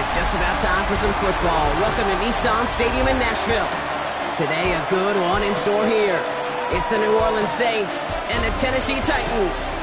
It's just about time for some football. Welcome to Nissan Stadium in Nashville. Today, a good one in store here. It's the New Orleans Saints and the Tennessee Titans.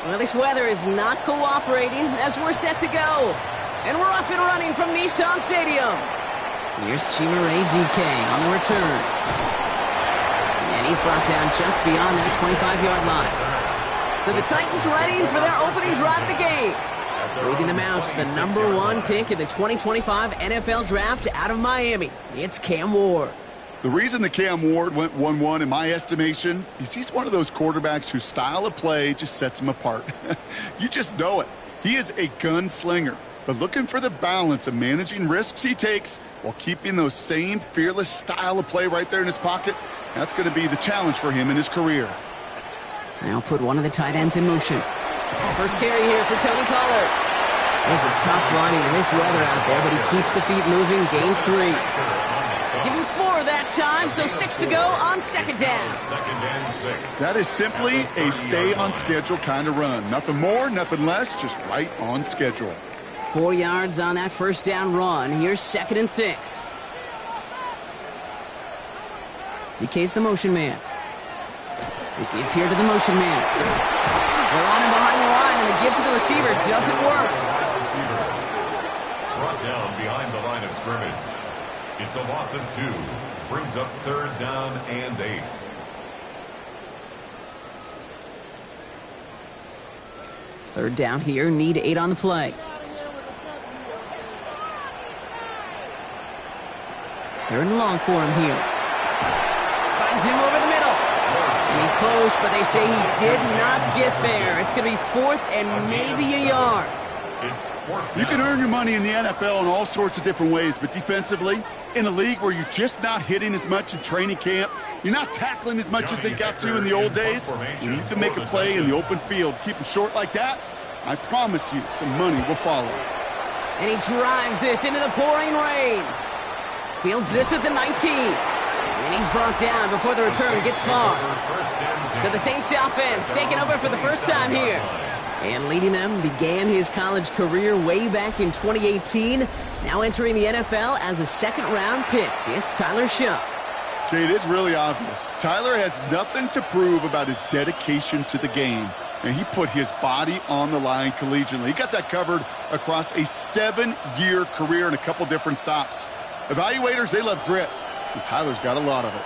Well, this weather is not cooperating as we're set to go. And we're off and running from Nissan Stadium. Here's Chimere DK on the return. And he's brought down just beyond that 25-yard line. So the Titans ready for their opening drive of the game. Leading them out to the #1 pick in the 2025 NFL Draft out of Miami. It's Cam Ward. The reason that Cam Ward went 1-1 in my estimation is he's one of those quarterbacks whose style of play just sets him apart. You just know it. He is a gunslinger, but looking for the balance of managing risks he takes while keeping those same fearless style of play right there in his pocket, that's going to be the challenge for him in his career. Now put one of the tight ends in motion. First carry here for Tony Pollard. This is tough running in this weather out there, but he keeps the feet moving, gains 3. Give him 4 that time, so 6 to go on second down. That is simply a stay-on-schedule kind of run. Nothing more, nothing less, just right on schedule. 4 yards on that first down run. Here's 2nd and 6. DK's the motion man. They give here to the motion man. They're on him behind the line, and the give to the receiver doesn't work. Brought down behind the line of scrimmage. It's a loss of 2. Brings up 3rd down and 8. Third down here, need 8 on the play. Third and long for him here. Finds him over the middle. And he's close, but they say he did not get there. It's going to be 4th and maybe a yard. You can earn your money in the NFL in all sorts of different ways, but defensively, in a league where you're just not hitting as much in training camp, you're not tackling as much as they got to in the old days, when you can make a play in the open field, keep them short like that, I promise you some money will follow. And he drives this into the pouring rain. Fields this at the 19. And he's brought down before the return gets far. So the Saints offense taking over for the first time here. And leading them began his college career way back in 2018. Now entering the NFL as a second-round pick. It's Tyler Shough. Kate, it's really obvious. Tyler has nothing to prove about his dedication to the game. And he put his body on the line collegiately. He got that covered across a 7-year career in a couple different stops. Evaluators, they love grit. And Tyler's got a lot of it.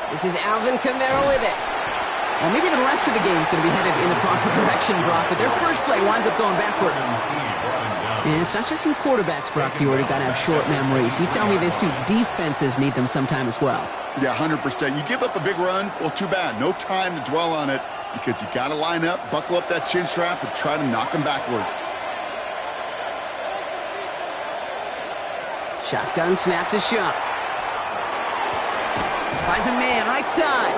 This is Alvin Kamara with it. Well, maybe the rest of the game is going to be headed in the proper direction, Brock, but their first play winds up going backwards. And it's not just in quarterbacks, Brock, you already got to have short memories. You tell me this too, defenses need them sometime as well. Yeah, 100%. You give up a big run, well, too bad. No time to dwell on it because you got to line up, buckle up that chin strap, and try to knock them backwards. Shotgun snap to Shough. Finds a man right side.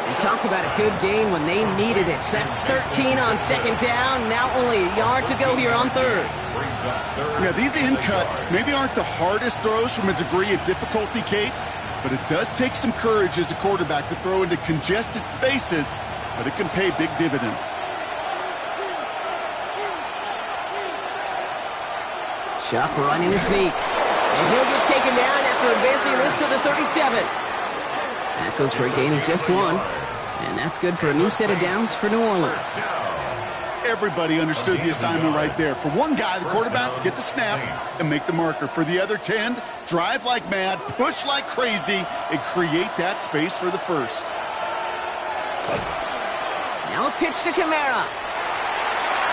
And talk about a good game when they needed it. That's 13 on second down. Now only a yard to go here on 3rd. Yeah, these in cuts maybe aren't the hardest throws from a degree of difficulty, Kate, but it does take some courage as a quarterback to throw into congested spaces, but it can pay big dividends. Shough running the sneak. And he'll get taken down after advancing this to the 37. That goes for a gain of just 1. And that's good for a new set of downs for New Orleans. Everybody understood the assignment right there. For one guy, the quarterback, get the snap and make the marker. For the other 10, drive like mad, push like crazy, and create that space for the first. Now a pitch to Kamara.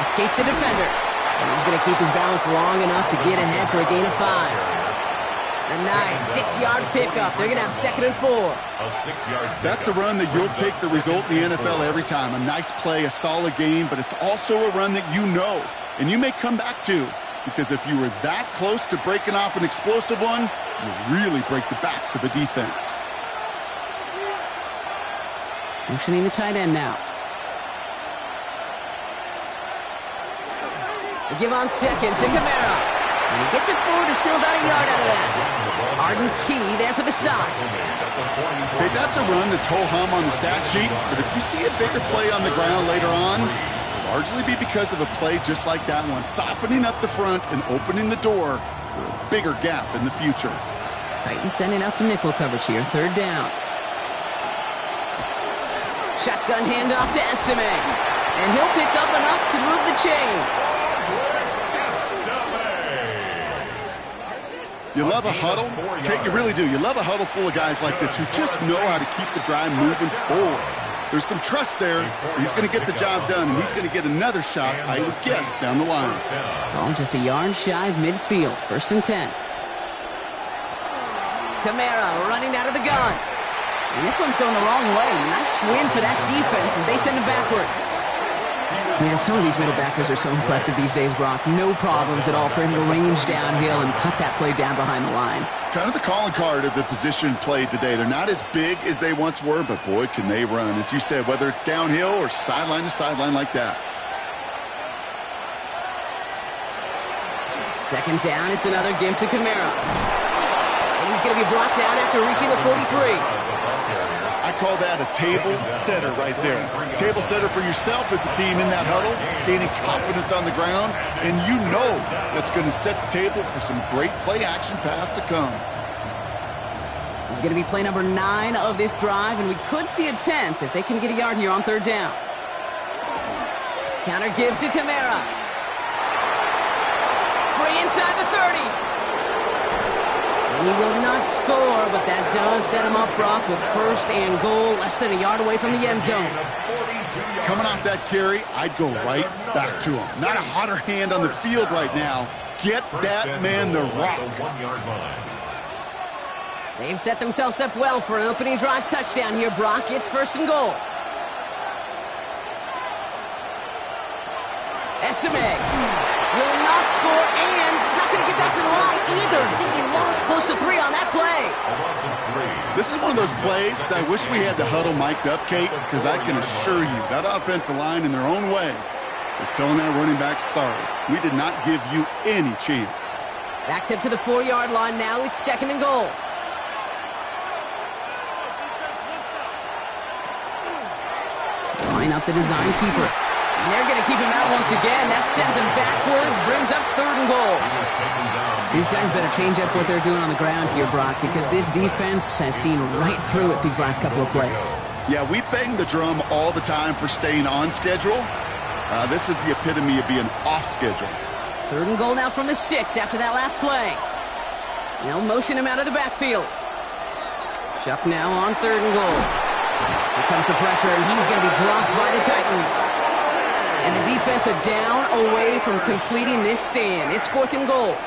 Escapes the defender. And he's going to keep his balance long enough to get ahead for a gain of 5. A nice 6-yard pickup. They're going to have 2nd and 4. A 6-yard pickup. That's a run that you'll take the result in the NFL every time. A nice play, a solid game, but it's also a run that you know, and you may come back to, because if you were that close to breaking off an explosive one, you really break the backs of a defense. Motioning the tight end now. They give on 2nd to Kamara. And he gets it forward to still about a yard out of that. Arden Key there for the stop. Hey, that's a run that's ho-hum on the stat sheet, but if you see a bigger play on the ground later on, it'll largely be because of a play just like that one, softening up the front and opening the door for a bigger gap in the future. Titans sending out some nickel coverage here. 3rd down. Shotgun handoff to Estime. And he'll pick up enough to move the chains. You love a huddle? Kate, you really do. You love a huddle full of guys like this who just know how to keep the drive moving forward. There's some trust there. He's going to get the job done, and he's going to get another shot, I would guess, down the line. Oh, just a yard shy of midfield. 1st and 10. Kamara running out of the gun. And this one's going the wrong way. Nice win for that defense as they send it backwards. Man, some of these middle backers are so impressive these days, Brock. No problems at all for him to range downhill and cut that play down behind the line. Kind of the calling card of the position played today. They're not as big as they once were, but boy, can they run. As you said, whether it's downhill or sideline to sideline like that. 2nd down, it's another give to Kamara. And he's going to be blocked out after reaching the 43. I call that a table setter right there. Table setter for yourself as a team in that huddle, gaining confidence on the ground, and you know that's going to set the table for some great play-action pass to come. This is going to be play number 9 of this drive, and we could see a 10th if they can get a yard here on 3rd down. Counter give to Kamara. Free inside the 30. He will not score, but that does set him up, Brock, with 1st and goal, less than a yard away from the end zone. Coming off that carry, I'd go right back to him. Not a hotter hand on the field right now. Get that man the rock. They've set themselves up well for an opening drive touchdown here, Brock. It's 1st and goal. Estime will not score, and it's not going to get back to the line either. I think he lost close to 3 on that play. This is one of those plays that I wish we had the huddle mic'd up, Kate, because I can assure you that offensive line in their own way is telling that running back, sorry, we did not give you any chance. Backed up to the 4-yard line now. It's 2nd and goal. Line up the design keeper. And they're going to keep him out once again. That sends him backwards, brings up 3rd and goal. These guys better change up what they're doing on the ground here, Brock, because this defense has seen right through it these last couple of plays. Yeah, we bang the drum all the time for staying on schedule. This is the epitome of being off schedule. 3rd and goal now from the 6 after that last play. They'll motion him out of the backfield. Chuck now on 3rd and goal. Here comes the pressure, and he's going to be dropped by the Titans. And the defense are down away from completing this stand. It's 4th and goal.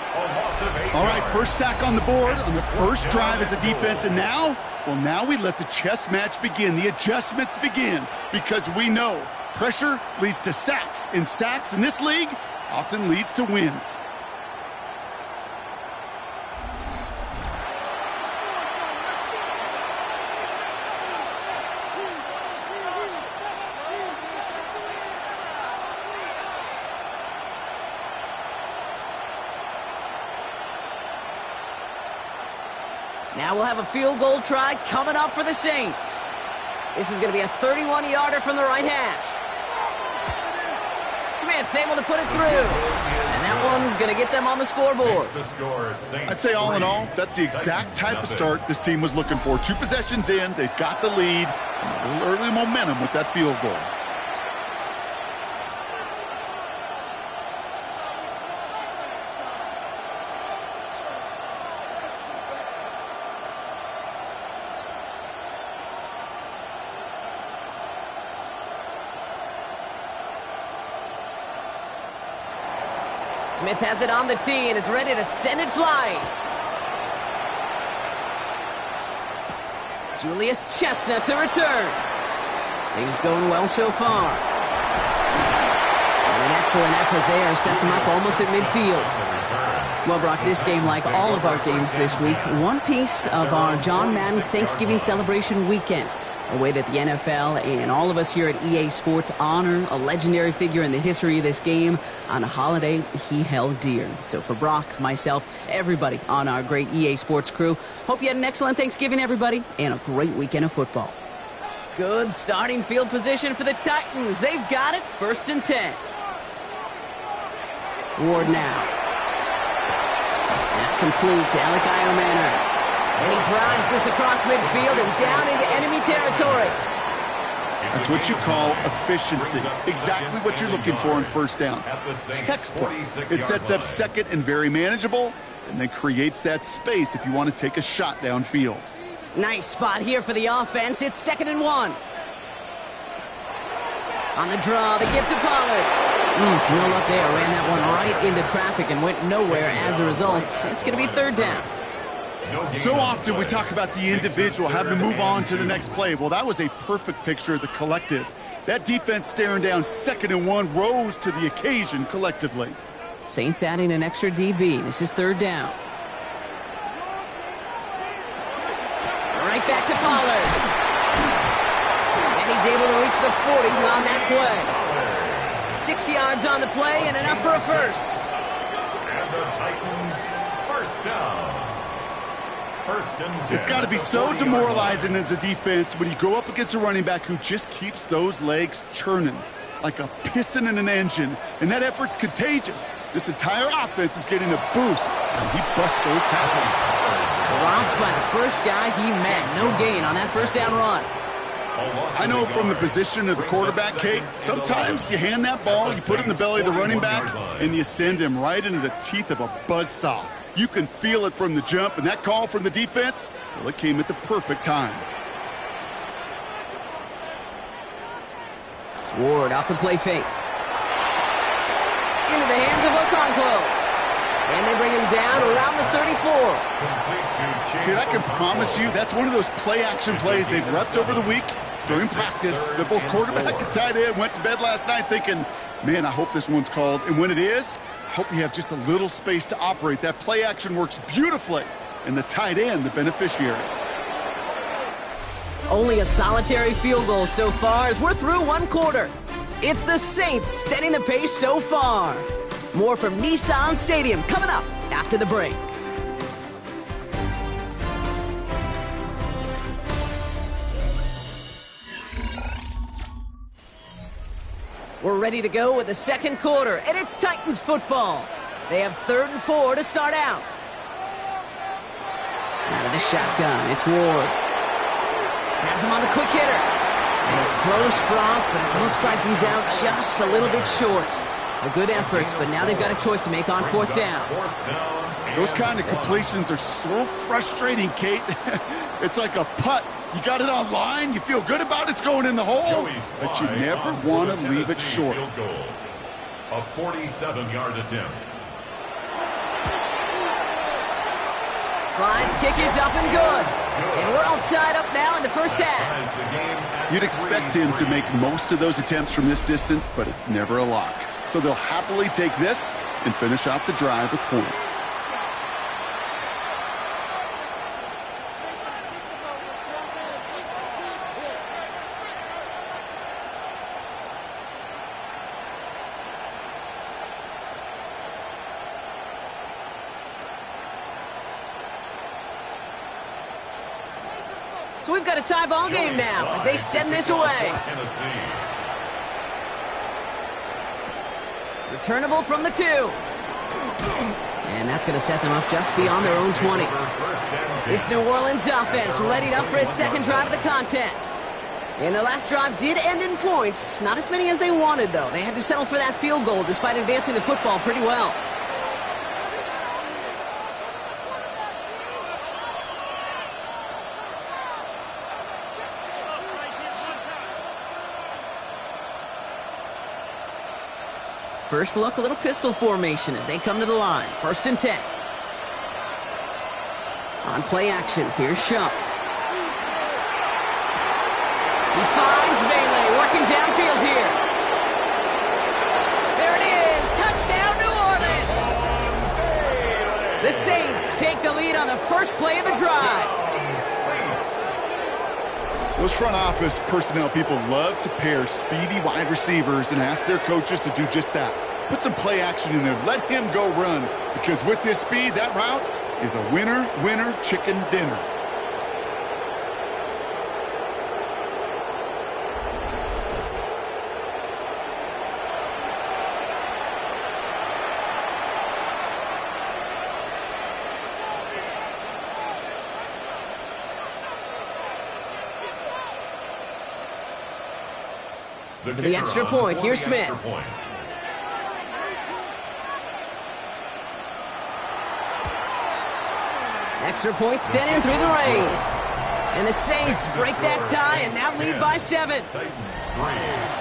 All right, first sack on the board on the first drive as a defense. And now, well, now we let the chess match begin. The adjustments begin because we know pressure leads to sacks. And sacks in this league often leads to wins. Now we'll have a field goal try coming up for the Saints. This is going to be a 31-yarder from the right hash. Smith able to put it through. And that one's going to get them on the scoreboard. I'd say all in all, that's the exact type of start this team was looking for. 2 possessions in, they've got the lead, and a little early momentum with that field goal. Smith has it on the tee, and it's ready to send it flying. Julius Chestnut to return. Things going well so far. And an excellent effort there sets him up almost at midfield. Well, Brock, this game, like all of our games this week, one piece of our John Madden Thanksgiving celebration weekend. A way that the NFL and all of us here at EA Sports honor a legendary figure in the history of this game on a holiday he held dear. So for Brock, myself, everybody on our great EA Sports crew, hope you had an excellent Thanksgiving, everybody, and a great weekend of football. Good starting field position for the Titans. They've got it, 1st and 10. Ward now. That's complete to Elikai Manor. And he drives this across midfield and down into enemy territory. That's what you call efficiency. Exactly what you're looking for in 1st down. Textbook. It sets up 2nd and very manageable, and then creates that space if you want to take a shot downfield. Nice spot here for the offense. It's 2nd and 1. On the draw, the give to Pollard. No luck there. Ran that one right into traffic and went nowhere as a result. It's going to be 3rd down. So often we talk about the individual having to move on to the next play. Well, that was a perfect picture of the collective. That defense staring down 2nd and 1 rose to the occasion collectively. Saints adding an extra DB. This is 3rd down. Right back to Pollard. And he's able to reach the 40 on that play. 6 yards on the play and enough for a first. And the Titans, 1st down. It's got to be so demoralizing as a defense when you go up against a running back who just keeps those legs churning like a piston in an engine, and that effort's contagious. This entire offense is getting a boost, and he busts those tackles. Dropped by the first guy he met. No gain on that 1st down run. I know from the position of the quarterback, Kate, sometimes you hand that ball, you put it in the belly of the running back, and you send him right into the teeth of a buzzsaw. You can feel it from the jump, and that call from the defense, well, it came at the perfect time. Ward off the play fake. Into the hands of Okonkwo. And they bring him down around the 34. Kid, I can promise you that's one of those play-action plays they've repped over the week during practice. The both quarterback and tight end went to bed last night thinking, man, I hope this one's called. And when it is, I hope you have just a little space to operate. That play action works beautifully, and the tight end, the beneficiary. Only a solitary field goal so far as we're through 1 quarter. It's the Saints setting the pace so far. More from Nissan Stadium coming up after the break. We're ready to go with the 2nd quarter, and it's Titans football. They have 3rd and 4 to start out. Out of the shotgun, it's Ward. Has him on the quick hitter. And he's close, Brock, but it looks like he's out just a little bit short. A good efforts, but now they've got a choice to make on 4th down. Those kind of completions are so frustrating, Kate. It's like a putt. You got it on line, you feel good about it's going in the hole, but you never want to leave it short. A 47-yard attempt. Slide's kick is up and good. And we're all tied up now in the 1st half. You'd expect him to make most of those attempts from this distance, but it's never a lock. So they'll happily take this and finish off the drive with points. So we've got a tie ball game now as they send this away. Returnable from the 2. And that's going to set them up just beyond their own 20. This New Orleans offense readied up for its 2nd drive of the contest. And their last drive did end in points. Not as many as they wanted, though. They had to settle for that field goal despite advancing the football pretty well. First look, a little pistol formation as they come to the line. 1st and 10. On play action, here's Shump. He finds Bailey working downfield here. There it is, touchdown New Orleans! The Saints take the lead on the first play of the drive. Those front office personnel people love to pair speedy wide receivers and ask their coaches to do just that. Put some play action in there. Let him go run, because with his speed, that route is a winner, winner, chicken dinner. The extra point, here's Smith. Extra point sent in through the rain. And the Saints break that tie and now lead by 7. Titans 3.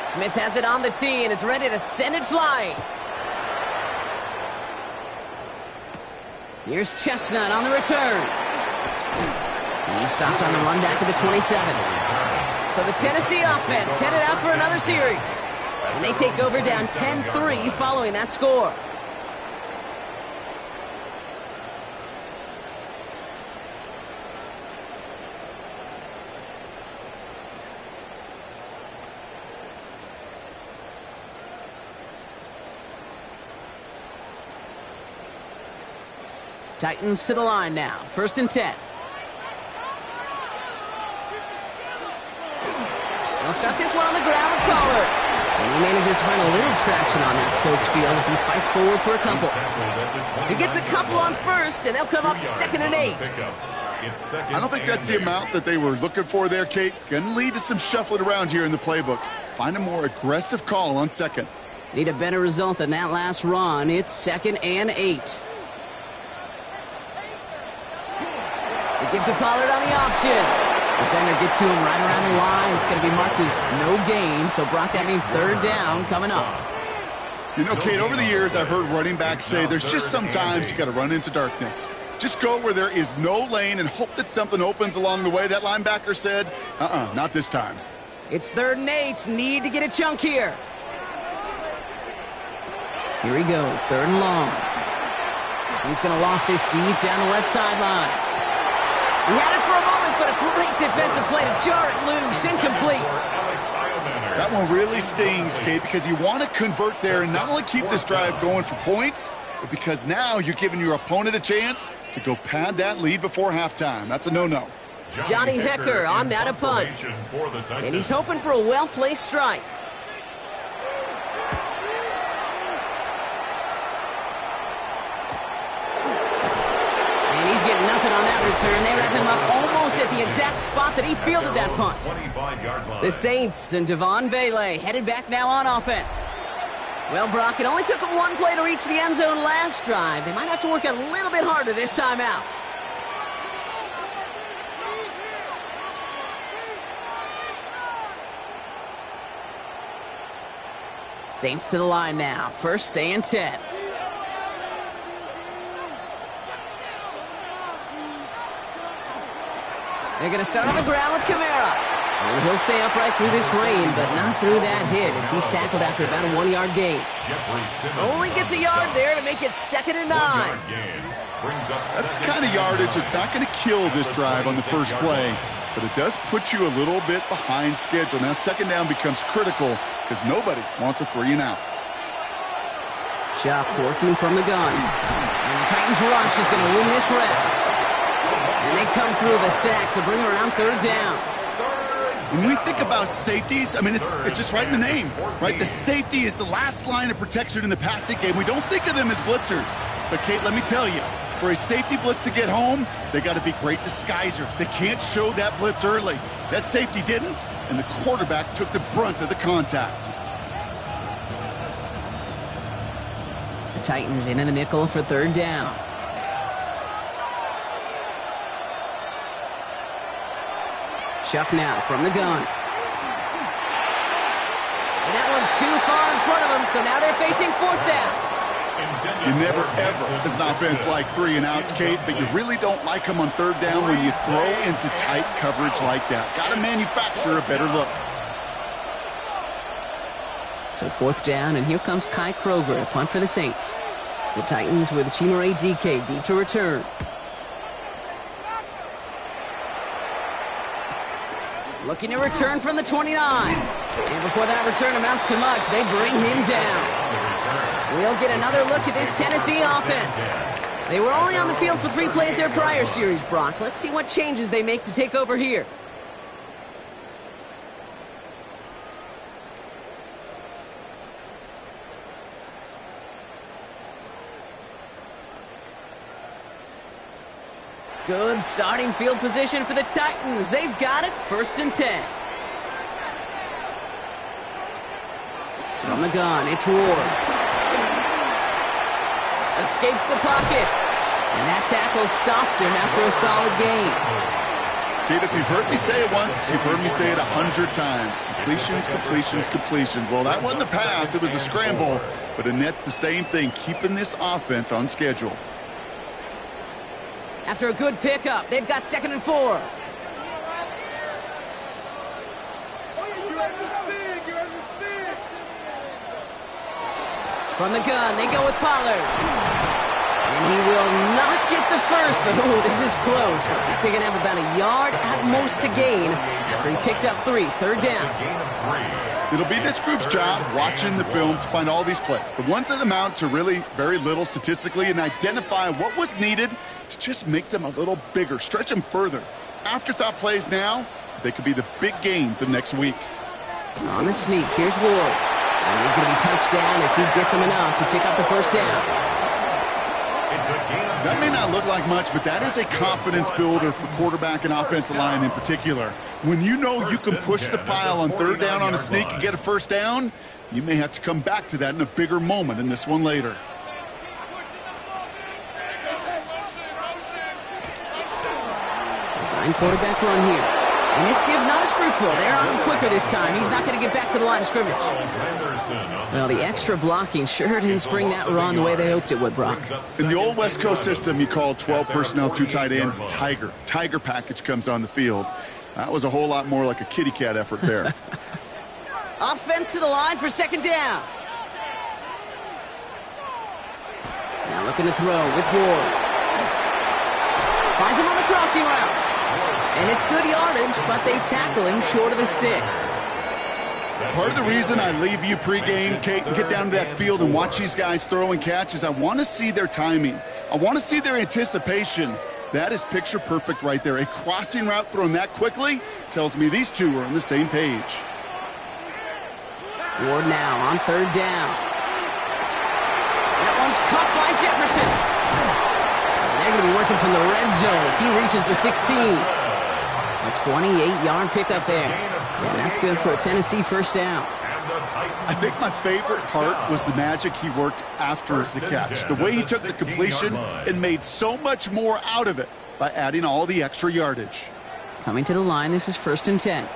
Smith has it on the tee, and it's ready to send it flying. Here's Chestnut on the return. He stopped on the run back of the 27. So the Tennessee offense headed out for another series. And they take over down 10-3 following that score. Titans to the line now. 1st and 10. They'll start this one on the ground with Pollard. And he manages to find a little traction on that soaked field as he fights forward for a couple. He gets a couple on first, and they'll come up 2nd and 8. I don't think that's the amount that they were looking for there, Kate. Going to lead to some shuffling around here in the playbook. Find a more aggressive call on 2nd. Need a better result than that last run. It's 2nd and 8. He gives to Pollard on the option. Defender gets to him right around the line. It's going to be marked as no gain. So, Brock, that means 3rd down coming up. You know, Kate, over the years, I've heard running backs say there's just sometimes you got to run into darkness. Just go where there is no lane and hope that something opens along the way. That linebacker said, not this time. It's 3rd and 8. Need to get a chunk here. Here he goes. 3rd and long. He's going to loft this deep down the left sideline. He had it for a moment, but a great defensive play to jar it loose. Incomplete. That one really stings, Kate, because you want to convert there and not only keep this drive going for points, but because now you're giving your opponent a chance to go pad that lead before halftime. That's a no-no. Johnny Hecker on that a punt. And he's hoping for a well-placed strike. He's getting nothing on that return. They wrap him up almost at the exact spot that he fielded that punt. The Saints and Devon Bailey headed back now on offense. Well, Brock, it only took them one play to reach the end zone last drive. They might have to work a little bit harder this time out. Saints to the line now. 1st and 10. They're going to start on the ground with Kamara. And he'll stay upright through this rain, but not through that hit as he's tackled after about a 1-yard gain. Only gets a yard there to make it 2nd and 9. That's the kind of yardage that's not going to kill this drive on the first play, but it does put you a little bit behind schedule. Now 2nd down becomes critical because nobody wants a 3 and out. Shop working from the gun. And the Titans rush is going to win this round. And they come through the sack to bring around 3rd down. When we think about safeties, I mean, it's just right in the name, right? The safety is the last line of protection in the passing game. We don't think of them as blitzers. But, Kate, let me tell you, For a safety blitz to get home, they got to be great disguisers. They can't show that blitz early. That safety didn't, and the quarterback took the brunt of the contact. The Titans in the nickel for third down. Chuck now from the gun. And that one's too far in front of them, so now they're facing fourth down. You never, ever, as an offense, like 3 and outs, Kate, but you really don't like them on third down when you throw into tight coverage like that. Got to manufacture a better look. So fourth down, and here comes Kai Kroger to punt for the Saints. The Titans with Chimere DK deep to return. Looking to return from the 29. And before that return amounts to much, they bring him down. We'll get another look at this Tennessee offense. They were only on the field for 3 plays their prior series, Brock. Let's see what changes they make to take over here. Good starting field position for the Titans. They've got it, 1st and 10. From the gun, it's Ward. Escapes the pocket. And that tackle stops him after a solid gain. Kate, if you've heard me say it once, you've heard me say it 100 times. Completions, completions, completions. Well, that wasn't a pass. It was a scramble. But Annette's the same thing, keeping this offense on schedule. After a good pickup, they've got 2nd and 4. From the gun, they go with Pollard. And he will not get the first, but ooh, this is close. Looks like they're going to have about a yard at most to gain after he picked up 3. Third down. It'll be this group's job watching the film to find all these plays. The ones that amount to really very little statistically and identify what was needed to just make them a little bigger, stretch them further. Afterthought plays now, they could be the big gains of next week. On the sneak, here's Ward. And he's going to be touched down as he gets him enough to pick up the first down. That may not look like much, but that is a confidence builder for quarterback and offensive line in particular. When you know you can push the pile on third down on a sneak and get a first down, you may have to come back to that in a bigger moment in this one later. Design quarterback run here. And this give not as fruitful. They're on him quicker this time. He's not going to get back to the line of scrimmage. Well, the extra blocking sure didn't spring that run the way they hoped it would, Brock. In the old West Coast system, you called 12 personnel, 2 tight ends, Tiger. Tiger package comes on the field. That was a whole lot more like a kitty cat effort there. Offense to the line for 2nd down. Now looking to throw with Ward. Finds him on the crossing route. And it's good yardage, but they tackle him short of the sticks. Part of the reason I leave you pregame, Kate, and get down to that field and watch these guys throw and catch is I want to see their timing. I want to see their anticipation. That is picture perfect right there. A crossing route thrown that quickly tells me these two are on the same page. Ward now on 3rd down. That one's caught by Jefferson. And they're going to be working from the red zone as he reaches the 16. A 28-yard pickup there. And that's good for a Tennessee first down. I think my favorite part was the magic he worked after the catch. The way he took the completion and made so much more out of it by adding all the extra yardage. Coming to the line, this is 1st and 10.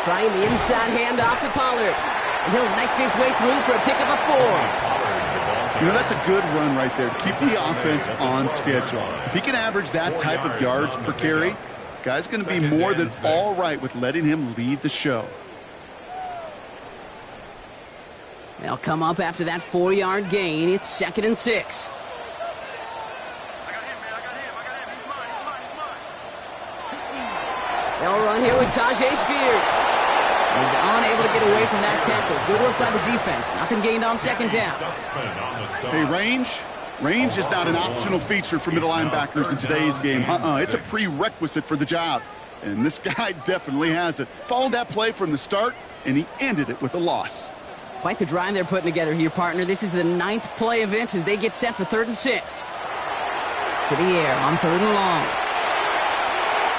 Trying the inside handoff to Pollard. And he'll knife his way through for a pickup of 4. You know, that's a good run right there to keep the offense on schedule. If he can average that type of yards per carry, this guy's going to be more than all right with letting him lead the show. They'll come up after that 4-yard gain. It's 2nd and 6. They'll run here with Tajay Spears. He's unable to get away from that tackle. Good work by the defense. Nothing gained on 2nd down. Hey, range is not an optional feature for middle linebackers in today's game. It's a prerequisite for the job. And this guy definitely has it. Followed that play from the start, and he ended it with a loss. Quite the drive they're putting together here, partner. This is the 9th play event as they get set for 3rd and 6. To the air on 3rd and long.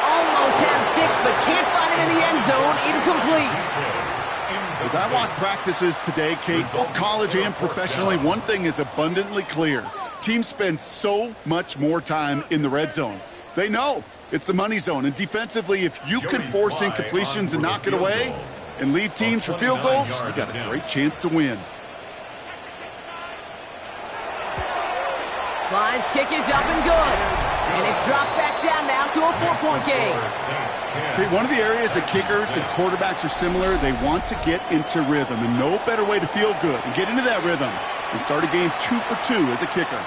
Almost had 6, but can't find him in the end zone. Incomplete. As I watch practices today, Kate, both college and professionally, one thing is abundantly clear. Teams spend so much more time in the red zone. They know it's the money zone, and defensively, if you can force incompletions and knock it away and leave teams for field goals, you got a great chance to win. Slide's kick is up and good. And it's dropped back down now to a 4-point game. Okay, one of the areas that kickers and quarterbacks are similar, they want to get into rhythm, and no better way to feel good and get into that rhythm and start a game 2 for 2 as a kicker.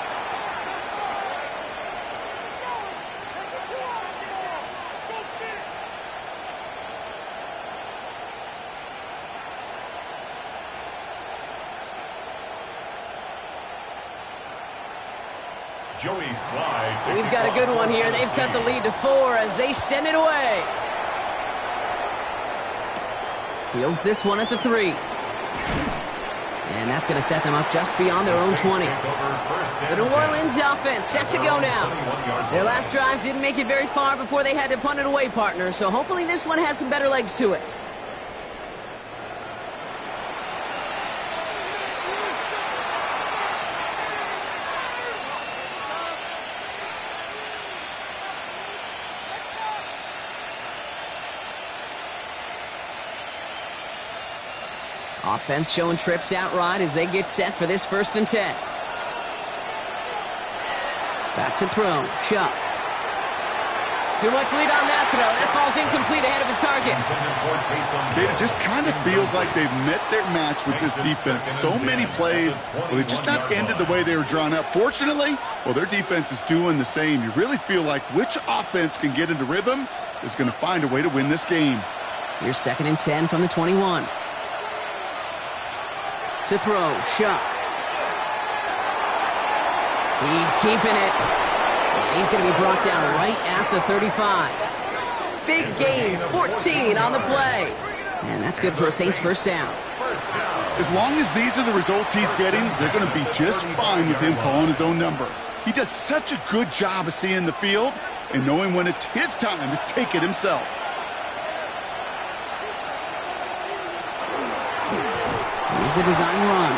We've got a good one here. They've cut the lead to 4 as they send it away. Fields this one at the 3. And that's going to set them up just beyond their own 20. The New Orleans offense set to go now. Their last drive didn't make it very far before they had to punt it away, partner. So hopefully this one has some better legs to it. Offense showing trips outright as they get set for this 1st and 10. Back to throw. Shuck. Too much lead on that throw. That falls incomplete ahead of his target. It just kind of feels like they've met their match with this defense. So many plays, well, they just not ended the way they were drawn up. Fortunately, well, their defense is doing the same. You really feel like which offense can get into rhythm is going to find a way to win this game. Here's 2nd and 10 from the 21. To throw, Shuck. He's keeping it. He's going to be brought down right at the 35. Big gain, 14 on the play. And that's good for a Saints 1st down. As long as these are the results he's getting, they're going to be just fine with him calling his own number. He does such a good job of seeing the field and knowing when it's his time to take it himself. Here's a design run.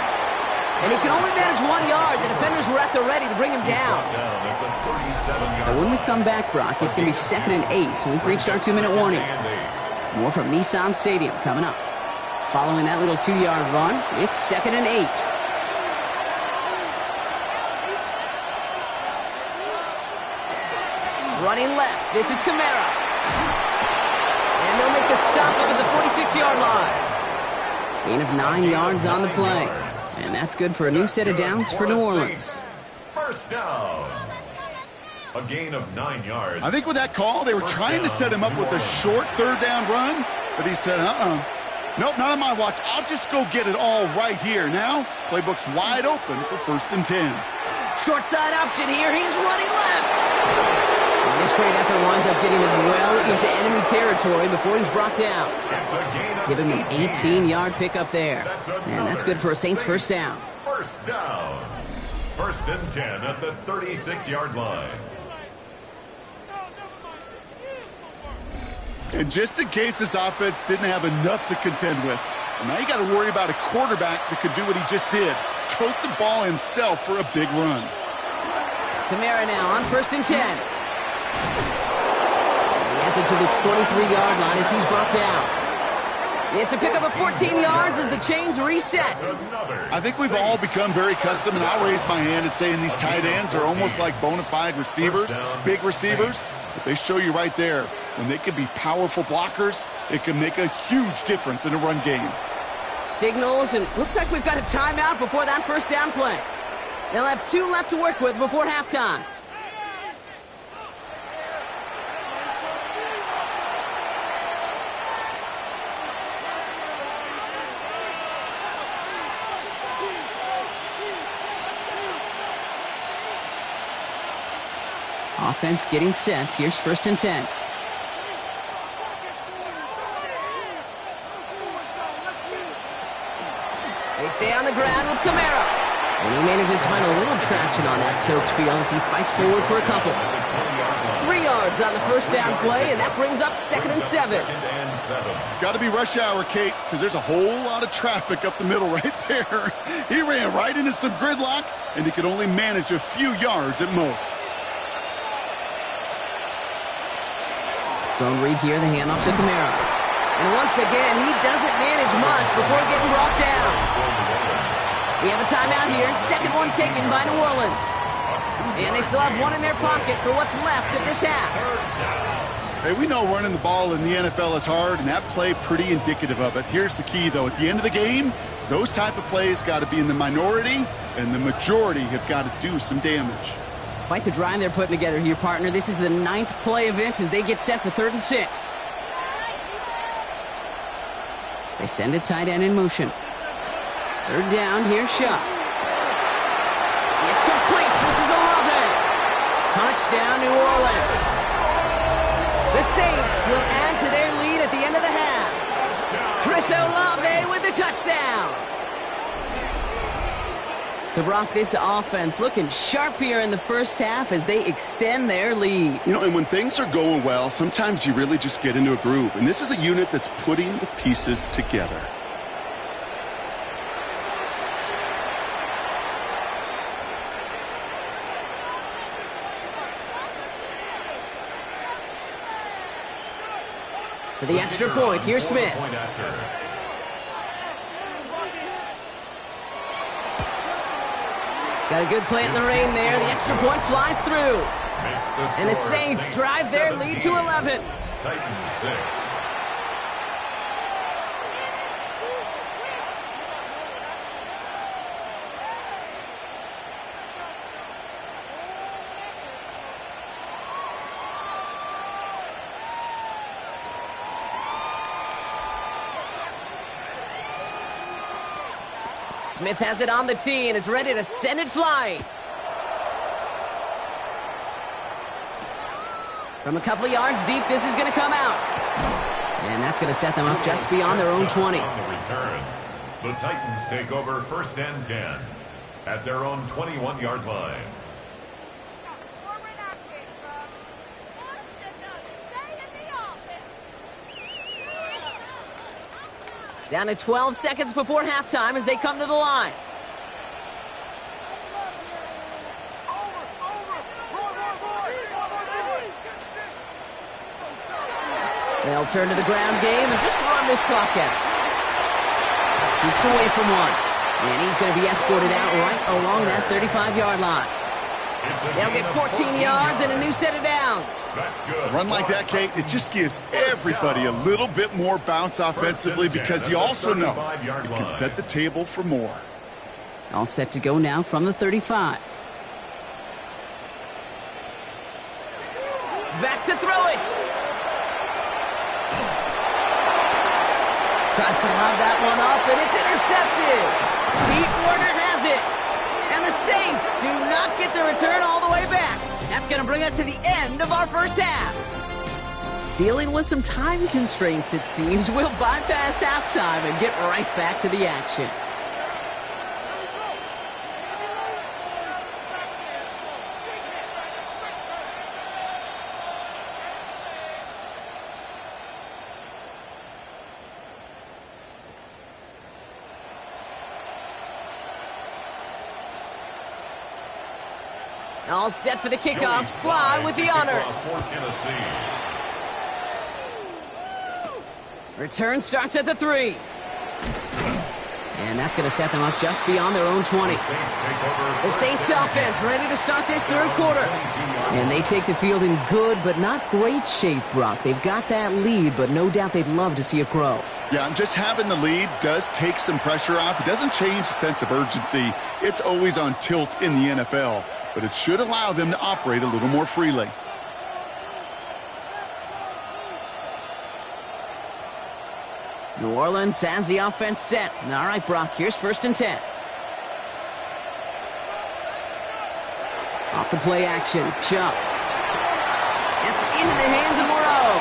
And he can only manage 1 yard. The defenders were at the ready to bring him down. So when we come back, Brock, it's going to be 2nd and 8. So we've reached our 2-minute warning. More from Nissan Stadium coming up. Following that little 2-yard run, it's 2nd and 8. Running left. This is Kamara. And they'll make the stop up at the 46-yard line. Gain of 9 yards on the play. And that's good for a new set of downs for New Orleans. 1st down. A gain of 9 yards. I think with that call, they were trying to set him up with a short 3rd down run, but he said, nope, not on my watch. I'll just go get it all right here. Now, playbook's wide open for 1st and 10. Short side option here. He's running left. And this great effort winds up getting him well into enemy territory before he's brought down. Give him an 18-yard pickup there. And that's good for a Saints 1st down. 1st down. 1st and 10 at the 36-yard line. And just in case this offense didn't have enough to contend with, and now you got to worry about a quarterback that could do what he just did. Tote the ball himself for a big run. Kamara now on 1st and 10. He has it to the 23-yard line as he's brought down. It's a pickup of 14 yards as the chains reset. I think we've all become very accustomed, and I'll raise my hand and saying these tight ends are almost like bona fide receivers, big receivers. But they show you right there, when they can be powerful blockers, it can make a huge difference in a run game. Signals, and looks like we've got a timeout before that 1st down play. They'll have 2 left to work with before halftime. Offense getting set. Here's 1st and 10. They stay on the ground with Kamara. And he manages to find a little traction on that soaked field as he fights forward for a couple. 3 yards on the first down play, and that brings up 2nd and 7. Got to be rush hour, Kate, because there's a whole lot of traffic up the middle right there. He ran right into some gridlock, and he could only manage a few yards at most. Zone read here, the handoff to Kamara. And once again, he doesn't manage much before getting brought down. We have a timeout here, second one taken by New Orleans. And they still have one in their pocket for what's left of this half. Hey, we know running the ball in the NFL is hard, and that play pretty indicative of it. Here's the key, though. At the end of the game, those type of plays got to be in the minority, and the majority have got to do some damage. Quite the drive they're putting together here, partner. This is the 9th play of it as they get set for 3rd and 6. They send a tight end in motion. 3rd down, here's Shuck. It's complete. This is Olave. Touchdown, New Orleans. The Saints will add to their lead at the end of the half. Chris Olave with the touchdown. So, Brock, this offense looking sharp here in the first half as they extend their lead. You know, and when things are going well, sometimes you really just get into a groove. And this is a unit that's putting the pieces together. For the extra point, here's Smith. Got a good play in the rain there. The extra point flies through. And the Saints drive their lead to 11. Titans 6. Smith has it on the tee and is ready to send it flying. From a couple of yards deep, this is going to come out. And that's going to set them up just beyond their own 20. On the return, the Titans take over 1st and 10 at their own 21-yard line. Down to 12 seconds before halftime as they come to the line. They'll turn to the ground game and just run this clock out. Jukes away from one. And he's going to be escorted out right along that 35-yard line. They'll get 14 yards and a new set of downs. A run like that, Kate, it just gives everybody a little bit more bounce offensively because you also know it can set the table for more. All set to go now from the 35. Back to throw it. Tries to lob that one up, and it's intercepted. Pete Werner has it. And the Saints do not get the return all the way back. That's going to bring us to the end of our first half. Dealing with some time constraints, it seems, we'll bypass halftime and get right back to the action. All set for the kickoff. Sly with the honors. Return starts at the 3. And that's going to set them up just beyond their own 20. The Saints offense ready to start this third quarter. And they take the field in good but not great shape, Brock. They've got that lead, but no doubt they'd love to see it grow. Yeah, just having the lead does take some pressure off. It doesn't change the sense of urgency. It's always on tilt in the NFL. But it should allow them to operate a little more freely. New Orleans has the offense set. All right, Brock, here's 1st and 10. Off the play action, Chuck. That's into the hands of Moreau.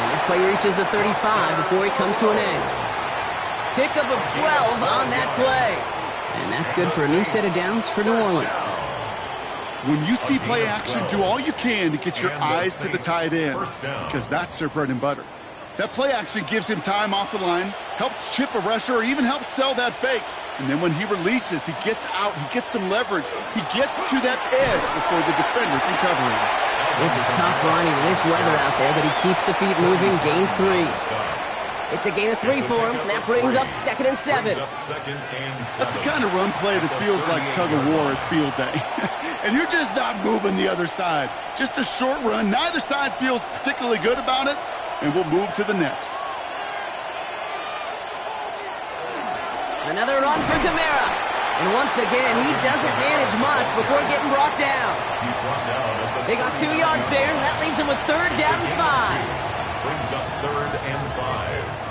And this play reaches the 35 before it comes to an end. Pickup of 12 on that play. And that's good for a new set of downs for New Orleans. When you see play action, do all you can to get your eyes to the tight end, because that's their bread and butter. That play action gives him time off the line, helps chip a rusher, or even helps sell that fake. And then when he releases, he gets out, he gets some leverage. He gets to that edge before the defender can cover him. This is tough running in this weather out there, but he keeps the feet moving, gains 3. It's a gain of 3 for him. That brings up 2nd and 7. That's the kind of run play that feels like tug-of-war at field day. And you're just not moving the other side. Just a short run. Neither side feels particularly good about it, and we'll move to the next. Another run for Kamara. And once again, he doesn't manage much before getting brought down. They got 2 yards there, and that leaves him with 3rd down and 5. Brings up 3rd and 5.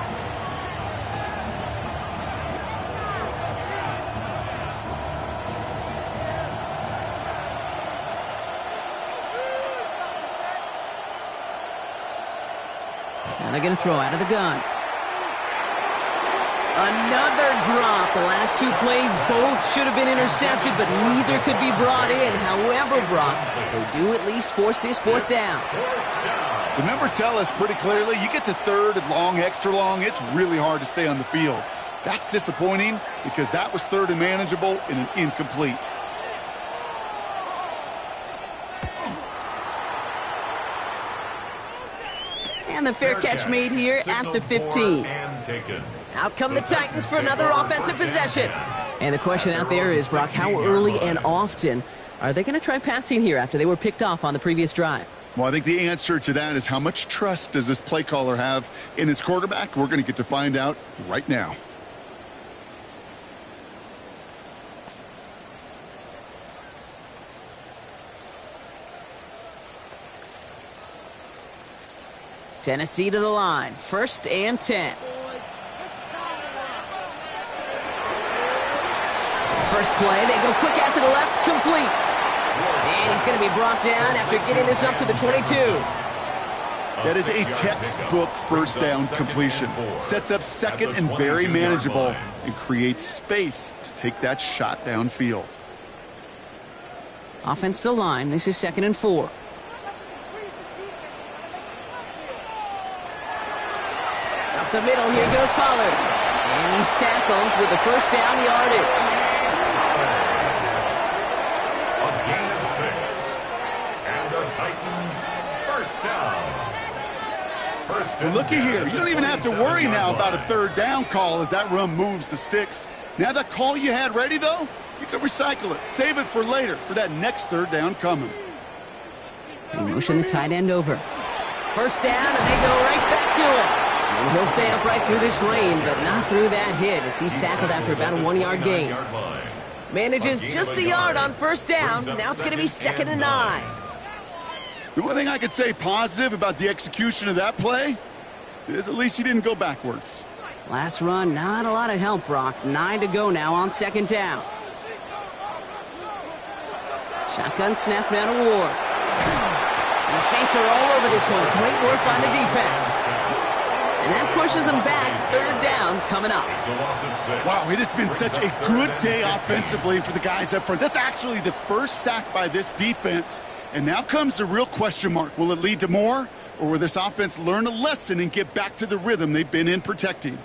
Now they're going to throw out of the gun. Another drop. The last 2 plays both should have been intercepted, but neither could be brought in. However, Brock, they do at least force this 4th down. The numbers tell us pretty clearly, you get to 3rd and long, extra long, it's really hard to stay on the field. That's disappointing because that was 3rd and manageable and an incomplete. And the fair catch made here at the 15. Out come the Titans for another offensive possession. And the question out there is, Brock, how early and often are they going to try passing here after they were picked off on the previous drive? Well, I think the answer to that is how much trust does this play caller have in his quarterback? We're going to get to find out right now. Tennessee to the line. 1st and 10. First play, they go quick out to the left, complete. And he's going to be brought down after getting this up to the 22. That is a textbook 1st down completion. Sets up 2nd and very manageable and creates space to take that shot downfield. Offense to line. This is 2nd and 4. Up the middle, here goes Pollard. And he's tackled with the 1st down yardage. Well, looky here. You don't even have to worry now about a 3rd down call as that run moves the sticks. Now that call you had ready, though, you can recycle it. Save it for later for that next 3rd down coming. They motion the tight end over. 1st down, and they go right back to it. And he'll stay upright through this rain, but not through that hit as he's tackled after about a 1-yard gain. Manages just a yard on 1st down. Now it's going to be 2nd and 9. The one thing I could say positive about the execution of that play is at least he didn't go backwards. Last run, not a lot of help, Brock. 9 to go now on 2nd down. Shotgun snap now to Ward. And the Saints are all over this one. Great work by the defense. And that pushes them back. 3rd down coming up. Wow, it has been such a good day offensively for the guys up front. That's actually the 1st sack by this defense. And now comes the real question mark. Will it lead to more? Or will this offense learn a lesson and get back to the rhythm they've been in protecting?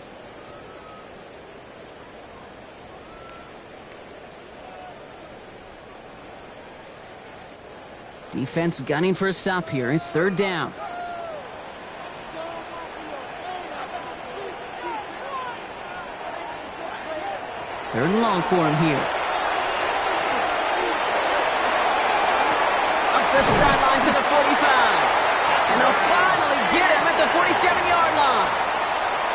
Defense gunning for a stop here. It's 3rd down. Third and long for him here. Up the sideline to the 45. And they'll finally get him at the 47-yard line.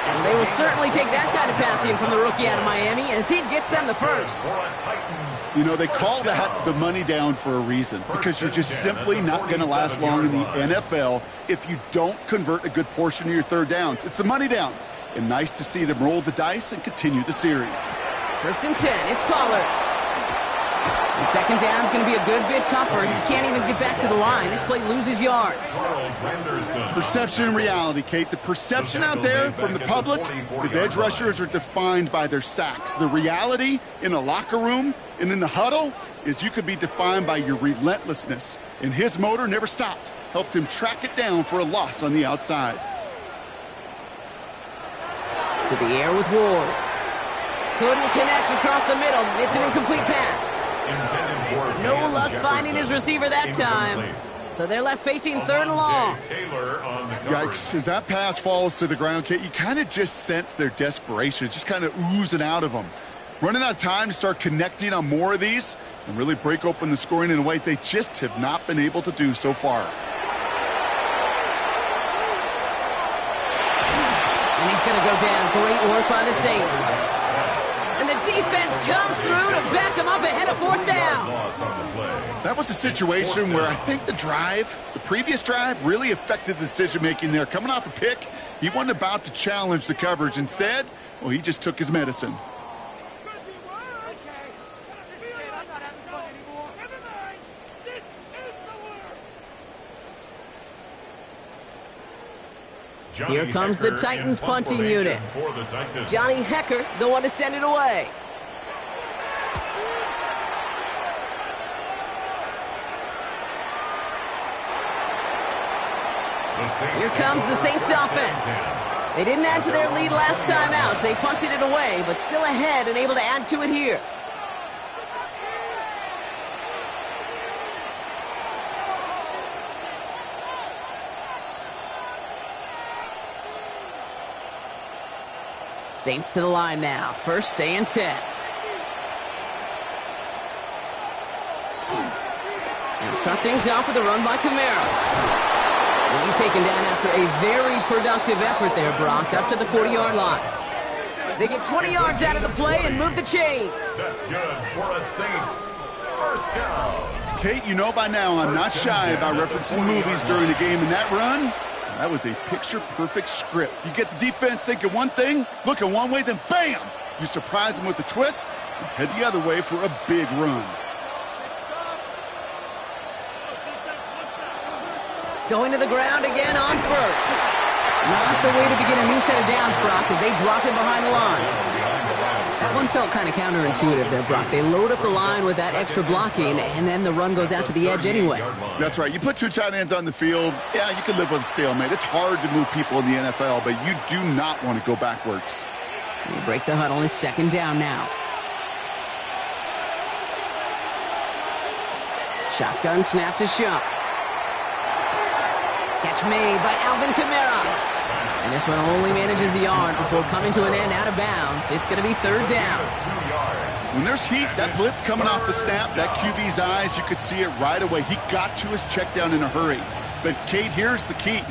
And they will certainly take that kind of passing from the rookie out of Miami as he gets them the 1st. You know, they call that the money down for a reason, because you're just simply not going to last long in the NFL if you don't convert a good portion of your 3rd downs. It's the money down. And nice to see them roll the dice and continue the series. 1st and 10, it's Pollard. And second down is going to be a good bit tougher. He can't even get back to the line. This play loses yards. Perception and reality, Kate. The perception out there from the public is edge rushers are defined by their sacks. The reality in a locker room and in the huddle is you could be defined by your relentlessness. And his motor never stopped. Helped him track it down for a loss on the outside. To the air with Ward. Couldn't connect across the middle. It's an incomplete pass. No luck finding his receiver that time. So they're left facing third and long. Yikes. As that pass falls to the ground, Kate, you kind of just sense their desperation. It's just kind of oozing out of them. Running out of time to start connecting on more of these and really break open the scoring in a way they just have not been able to do so far. And he's going to go down. Great work by the Saints. And the defense comes through to back him up ahead of fourth down. That was a situation where I think the previous drive, really affected the decision-making there. Coming off a pick, he wasn't about to challenge the coverage. Instead, well, he just took his medicine. Here comes the Titans punting unit. Johnny Hecker, the one to send it away. Here comes the Saints offense. They didn't add to their lead last time out, so they punted it away, but still ahead and able to add to it here. Saints to the line now. First and 10. And start things off with a run by Kamara. And he's taken down after a very productive effort there, Brock, up to the 40-yard line. They get 20 yards out of the play and move the chains. That's good for a Saints first down. Kate, you know by now I'm not shy about referencing movies during the game, and that run, that was a picture-perfect script. You get the defense thinking one thing, looking one way, then bam! You surprise them with a twist and head the other way for a big run. Going to the ground again on first. Not the way to begin a new set of downs, Brock, as they drop him behind the line. That one felt kind of counterintuitive there, Brock. They load up the line with that extra blocking, and then the run goes out to the edge anyway. That's right. You put two tight ends on the field, yeah, you can live with a stalemate. It's hard to move people in the NFL, but you do not want to go backwards. They break the huddle. It's second down now. Shotgun snap to Shuck. Catch made by Alvin Kamara. And this one only manages a yard before coming to an end out of bounds. It's going to be third down. When there's heat, that blitz coming off the snap, that QB's eyes, you could see it right away. He got to his check down in a hurry. But, Kate, here's the key.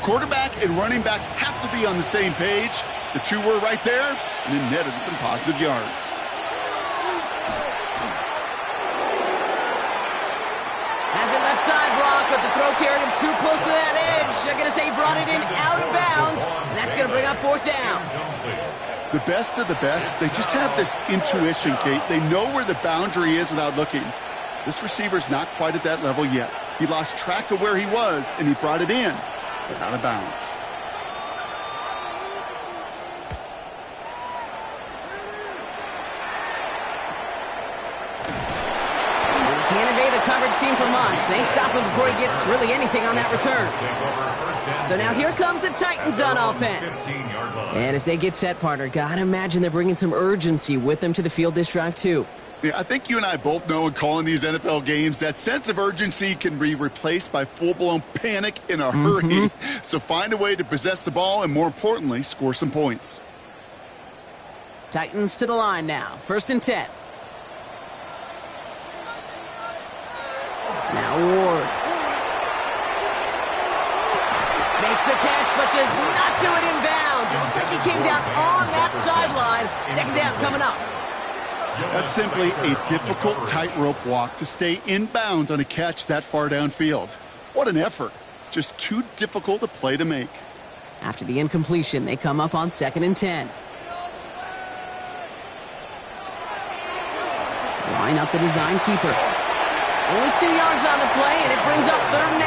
Quarterback and running back have to be on the same page. The two were right there, and it netted some positive yards. Has it left side, Brock, but the throw carried him too close to that edge. I'm going to say brought it in out of bounds, and that's going to bring up fourth down. The best of the best, they just have this intuition, Kate. They know where the boundary is without looking. This receiver's not quite at that level yet. He lost track of where he was, and he brought it in, but out of bounds. Can't evade the coverage team for much. They stop him before he gets really anything on that return. So now here comes the Titans on offense. And as they get set, partner, gotta imagine they're bringing some urgency with them to the field this drive too. Yeah, I think you and I both know in calling these NFL games that sense of urgency can be replaced by full-blown panic in a hurry. So find a way to possess the ball and, more importantly, score some points. Titans to the line now. First and 10. Now Ward. Makes the catch, but does not do it in bounds. It looks like he came down on that sideline. Second down coming up. That's simply a difficult tightrope walk to stay in bounds on a catch that far downfield. What an effort. Just too difficult a play to make. After the incompletion, they come up on second and 10. Line up the design keeper. Only 2 yards on the play, and it brings up 3rd and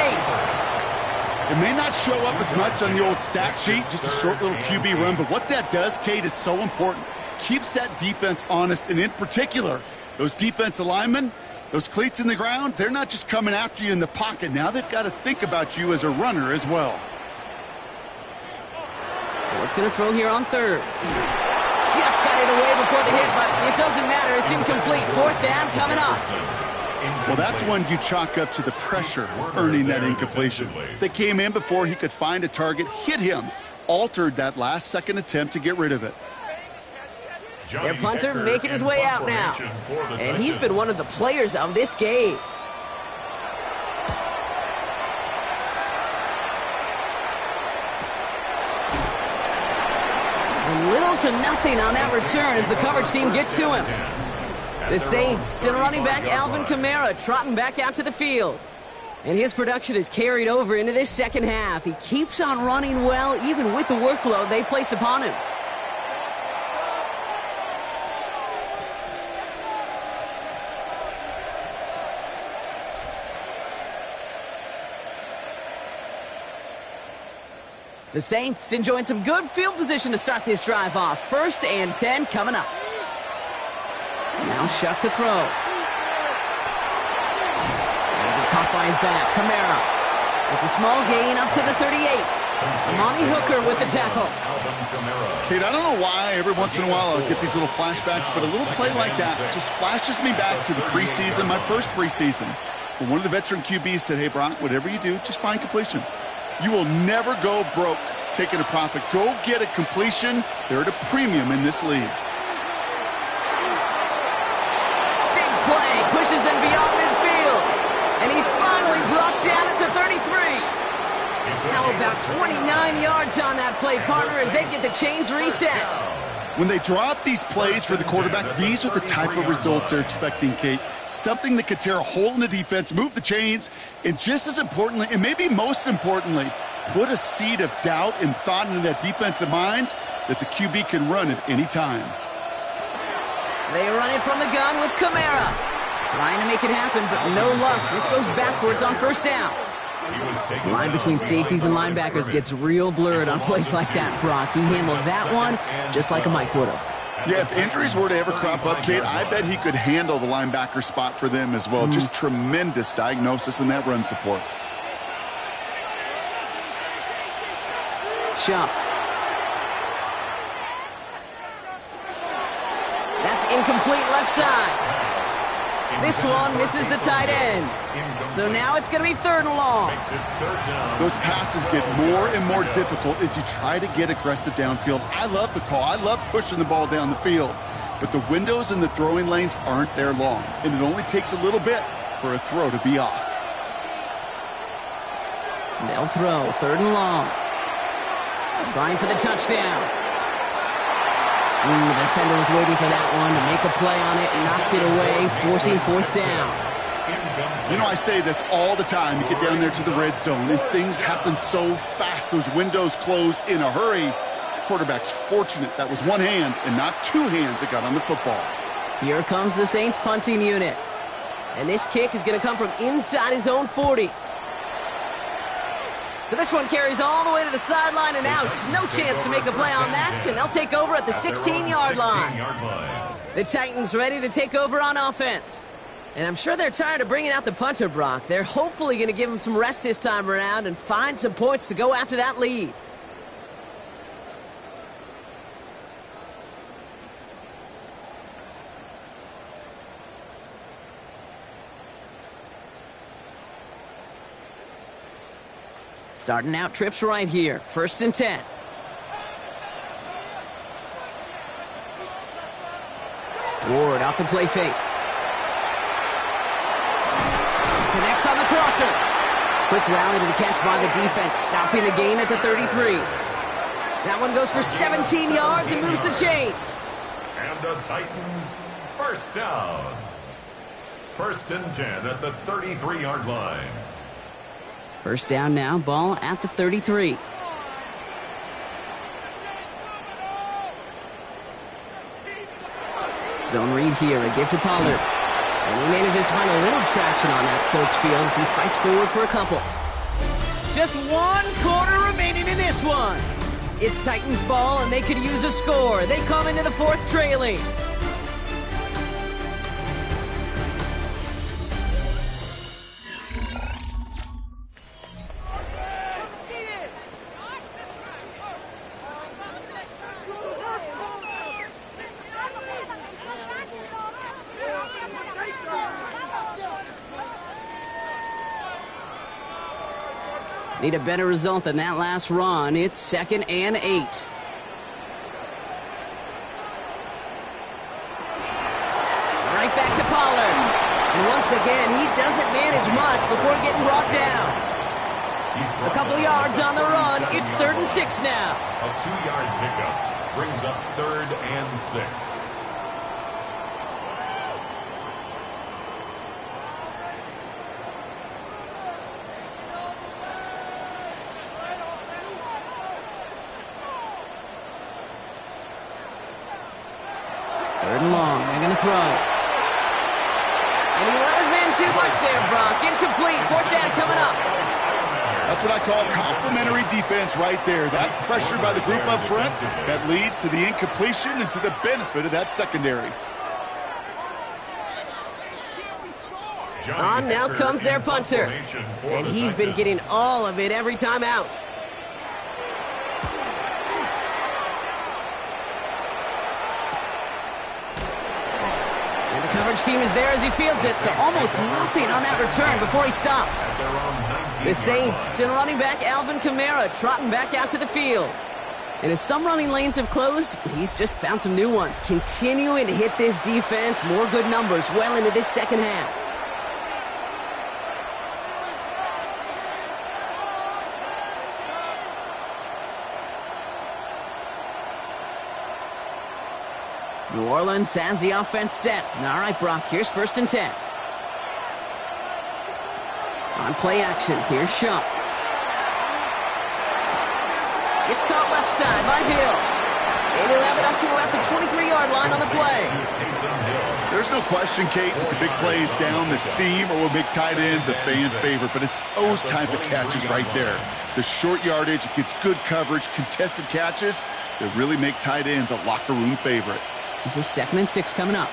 8. It may not show up as much on the old stat sheet, just a short little QB run, but what that does, Kate, is so important. Keeps that defense honest, and in particular, those defensive linemen, those cleats in the ground, they're not just coming after you in the pocket. Now they've got to think about you as a runner as well. What's going to throw here on 3rd? Just got it away before the hit, but it doesn't matter. It's incomplete. 4th down coming up. Well, that's one you chalk up to the pressure earning that incompletion. They came in before he could find a target, hit him, altered that last-second attempt to get rid of it. Their punter making his way out now. And he's been one of the players of this game. Little to nothing on that return as the coverage team gets to him. The Saints send running back Alvin Kamara trotting back out to the field. And his production is carried over into this second half. He keeps on running well, even with the workload they placed upon him. The Saints enjoying some good field position to start this drive off. 1st and 10 coming up. Now Shuck to throw. And get caught by his back. Kamara. It's a small gain up to the 38. Amani Hooker with the tackle. Kate, I don't know why every once in a while I'll get these little flashbacks, but a little play like that just flashes me back to the preseason, my first preseason. When one of the veteran QBs said, hey, Brock, whatever you do, just find completions. You will never go broke taking a profit. Go get a completion. They're at a premium in this league. Big play. Pushes them beyond midfield. And he's finally brought down at the 33. How about 29 yards on that play, partner, as they get the chains reset. When they drop these plays for the quarterback, these are the type of results they're expecting, Kate. Something that could tear a hole in the defense, move the chains, and just as importantly, and maybe most importantly, put a seed of doubt and thought into that defensive mind that the QB can run at any time. They run it from the gun with Kamara. Trying to make it happen, but no luck. This goes backwards on 1st down. The line between safeties and linebackers gets real blurred on plays like that, Brock. He handled that one just like a Mike would have. Yeah, if injuries were to ever crop up, Kate, I bet he could handle the linebacker spot for them as well. Just tremendous diagnosis in that run support. Shuck. That's incomplete left side. This one misses the tight end. So now it's going to be 3rd and long. Those passes get more and more difficult as you try to get aggressive downfield. I love the call. I love pushing the ball down the field. But the windows in the throwing lanes aren't there long. And it only takes a little bit for a throw to be off. They'll throw 3rd and long. Trying for the touchdown. The defender was waiting for that one to make a play on it, knocked it away, forcing 4th down. You know, I say this all the time. You get down there to the red zone, and things happen so fast. Those windows close in a hurry. Quarterback's fortunate that was one hand and not 2 hands that got on the football. Here comes the Saints punting unit. And this kick is going to come from inside his own 40. So this one carries all the way to the sideline and out. No chance to make a play on that, and they'll take over at the 16-yard line. The Titans ready to take over on offense. And I'm sure they're tired of bringing out the punter, Brock. They're hopefully going to give him some rest this time around and find some points to go after that lead. Starting out trips right here. 1st and 10. Ward off the play fake. Connects on the crosser. Quick rally to the catch by the defense, stopping the gain at the 33. That one goes for 17 yards and moves the chains. And the Titans, 1st down. 1st and 10 at the 33-yard line. 1st down now, ball at the 33. Zone read here, a give to Pollard. And he manages to find a little traction on that soaked field as he fights forward for a couple. Just 1 quarter remaining in this one. It's Titans ball, and they could use a score. They come into the fourth trailing. Need a better result than that last run. It's 2nd and 8. Right back to Pollard. And once again, he doesn't manage much before getting brought down. A couple yards on the run. It's 3rd and 6 now. A 2-yard pickup brings up 3rd and 6. Third and long. They're going to throw. And he let his man too much there, Brock. Incomplete. 4th down coming up. That's what I call complimentary defense right there. That pressure by the group up front, that leads to the incompletion and to the benefit of that secondary. On now comes their punter. And he's been getting all of it every time out. Coverage team is there as he fields it, so almost nothing on that return before he stopped. The Saints and running back Alvin Kamara trotting back out to the field. And as some running lanes have closed, he's just found some new ones, continuing to hit this defense, more good numbers well into this second half. New Orleans has the offense set. All right, Brock, here's 1st and 10. On play action, here's Shump. It's caught left side by Hill. And he'll have it up to about the 23-yard line on the play. There's no question, Kate, with the big plays down the seam or with big tight ends a fan favorite, but it's those type of catches right there. The short yardage, it gets good coverage, contested catches that really make tight ends a locker room favorite. This is 2nd and 6 coming up.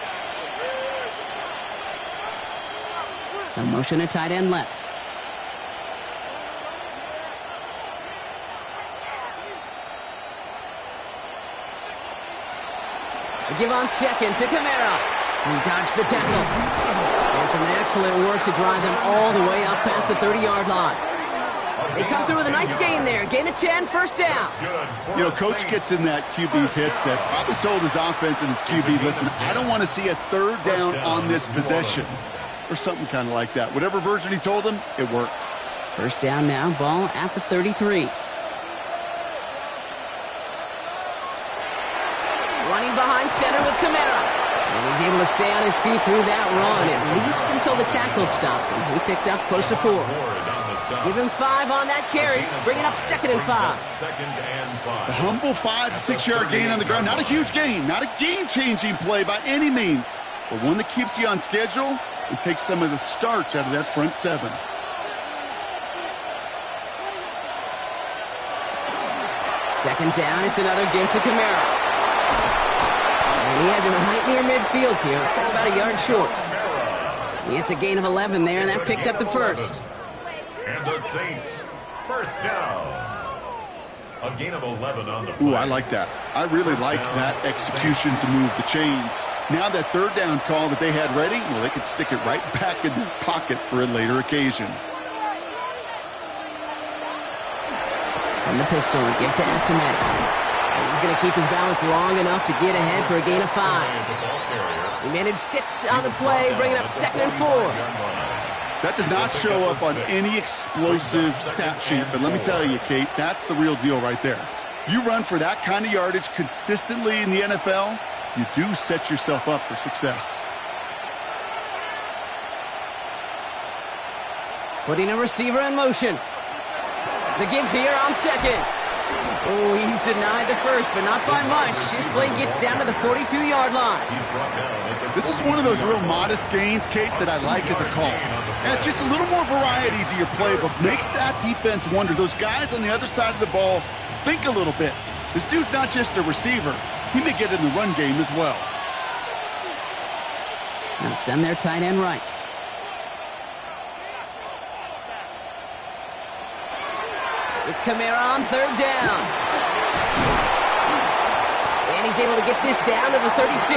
A motion at tight end left. A give on 2nd to Kamara. He dodged the tackle. And some excellent work to drive them all the way up past the 30-yard line. They come through with a nice gain there. Gain of 10, 1st down. You know, Coach gets in that QB's headset, probably told his offense and his QB, listen, I don't want to see a 3rd down on this possession. Or something kind of like that. Whatever version he told him, it worked. 1st down now, ball at the 33. Running behind center with Kamara. And he's able to stay on his feet through that run, at least until the tackle stops him. He picked up close to 4. Give him 5 on that carry, bringing up 2nd and 5. A humble 5 to 6 yard gain on the ground. Not a huge gain, not a game-changing play by any means, but one that keeps you on schedule and takes some of the starch out of that front 7. Second down, it's another give to Kamara. And he has it right near midfield here. It's about a yard short. He gets a gain of 11 there, and that picks up the 1st. And the Saints, 1st down. A gain of 11 on the play. Ooh, I like that. I really like that execution to move the chains. Now that 3rd down call that they had ready, well, they could stick it right back in their pocket for a later occasion. From the pistol, give to Estimate. He's going to keep his balance long enough to get ahead for a gain of 5. He managed 6 on the play, bringing up 2nd and 4. That does not show up on any explosive stat sheet, but let me tell you, Kate, that's the real deal right there. You run for that kind of yardage consistently in the NFL, you do set yourself up for success. Putting a receiver in motion. The give here on 2nd. Oh, he's denied the first, but not by much. This play gets down to the 42-yard line. This is one of those real modest gains, Kate, that I like as a call. And it's just a little more variety to your playbook. Makes that defense wonder. Those guys on the other side of the ball think a little bit. This dude's not just a receiver. He may get in the run game as well. Now send their tight end right. It's Kamara on third down. And he's able to get this down to the 36.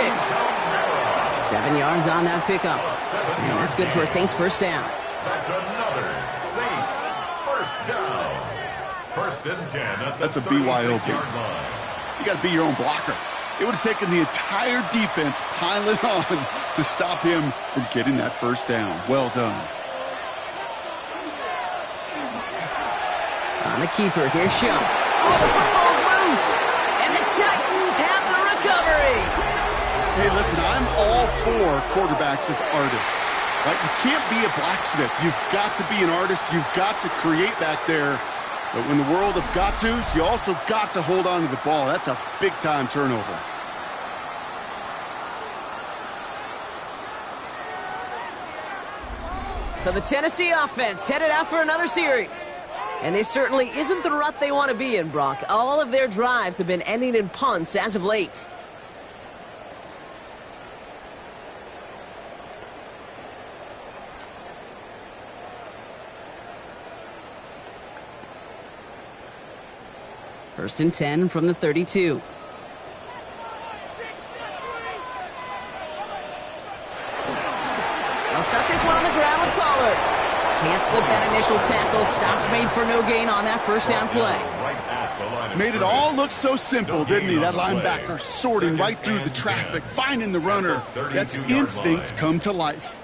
7 yards on that pickup. And that's good for a Saints first down. That's another Saints first down. First and 10 at the That's a BYOB. line. You got to be your own blocker. It would have taken the entire defense piling on to stop him from getting that first down. Well done. On the keeper, here's Shump. Oh, the football's loose! And the Titans have the recovery! Hey, listen, I'm all for quarterbacks as artists. Right? You can't be a blacksmith. You've got to be an artist. You've got to create back there. But in the world of got-tos, you also got to hold on to the ball. That's a big-time turnover. So the Tennessee offense headed out for another series. And this certainly isn't the rut they want to be in, Brock. All of their drives have been ending in punts as of late. First and 10 from the 32. They'll start this one on the ground with Pollard. Can't slip that initial tackle. Stops made for no gain on that first down play. Made it all look so simple, didn't he? That linebacker sorting right through the traffic, finding the runner. That's instincts come to life.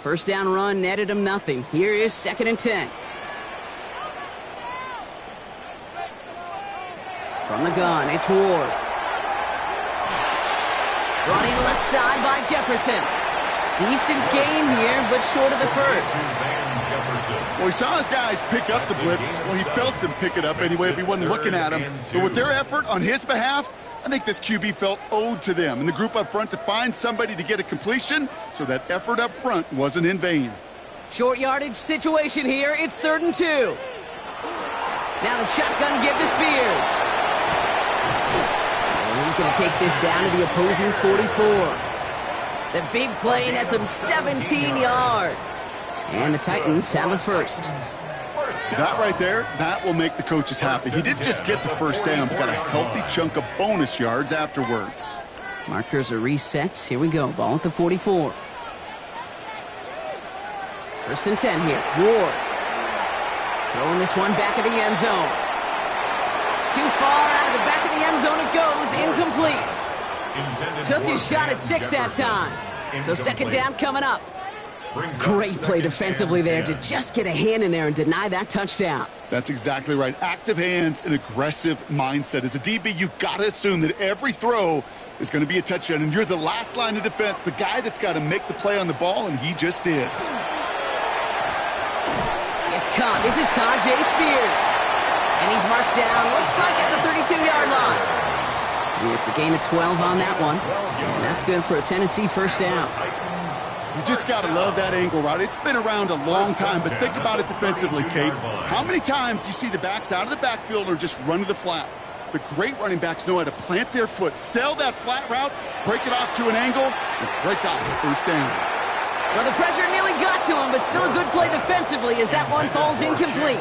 First down run netted him nothing. Here is second and 10. From the gun, it's Ward. Running left side by Jefferson. Decent game here, but short of the first. Well, he saw his guys pick up the blitz. Well, he felt them pick it up anyway if he wasn't looking at him. But with their effort on his behalf, I think this QB felt owed to them and the group up front to find somebody to get a completion, so that effort up front wasn't in vain. Short yardage situation here. It's 3rd and 2. Now the shotgun give to Spears. And he's going to take this down to the opposing 44. The big play nets him 17 yards. And the Titans have a first. That right there, that will make the coaches happy. He didn't just get the first down, but got a healthy chunk of bonus yards afterwards. Markers are reset. Here we go. Ball at the 44. First and 10 here. Ward. Throwing this one back of the end zone. Too far out of the back of the end zone it goes. Incomplete. Took his shot at 6 that time. So second down coming up. Great play defensively there to just get a hand in there and deny that touchdown. That's exactly right. Active hands and aggressive mindset. As a DB, you've got to assume that every throw is going to be a touchdown, and you're the last line of defense, the guy that's got to make the play on the ball, and he just did. It's caught. This is Tajay Spears. And he's marked down, looks like at the 32-yard line. It's a gain of 12 on that one. And that's good for a Tennessee first down. You just got to love that angle route. It's been around a long time, but think about it defensively, Kate. How many times you see the backs out of the backfield or just run to the flat? The great running backs know how to plant their foot, sell that flat route, break it off to an angle, and break off the first down. Well, the pressure nearly got to him, but still a good play defensively as that one falls incomplete.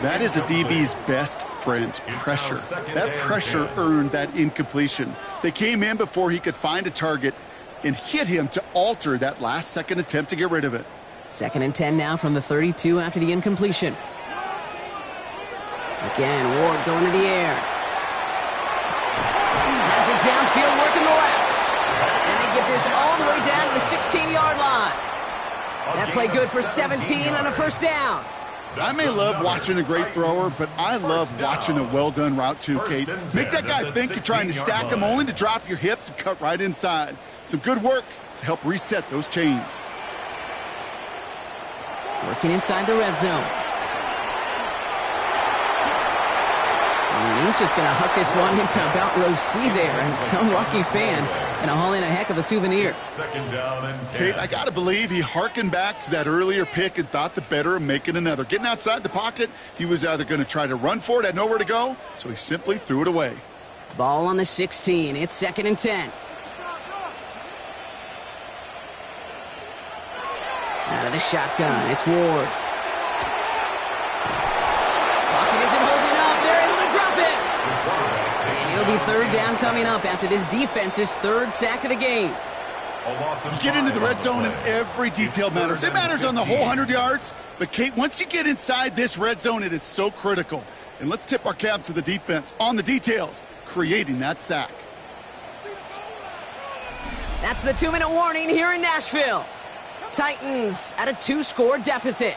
That is a DB's best friend, pressure. That pressure earned that incompletion. They came in before he could find a target and hit him to alter that last-second attempt to get rid of it. Second and 10 now from the 32 after the incompletion. Again, Ward going to the air. Has it downfield working the left. And they get this all the way down to the 16-yard line. That play good for 17 on a first down. I may love watching a great thrower, but I love watching a well-done route too, Kate. Make that guy think you're trying to stack him only to drop your hips and cut right inside. Some good work to help reset those chains. Working inside the red zone. And he's just going to hook this one into about row C there. And some lucky fan going to haul in a heck of a souvenir. Second down and 10. Kate, I got to believe he hearkened back to that earlier pick and thought the better of making another. Getting outside the pocket, he was either going to try to run for it, had nowhere to go, so he simply threw it away. Ball on the 16. It's second and 10. Out of the shotgun, it's Ward. Pocket isn't holding up. They're able to drop it. And it'll be third down coming up after this defense's third sack of the game. You get into the red zone and every detail matters. It matters on the whole 100 yards. But, Kate, once you get inside this red zone, it is so critical. And let's tip our cap to the defense on the details, creating that sack. That's the 2-minute warning here in Nashville. Titans at a 2-score deficit.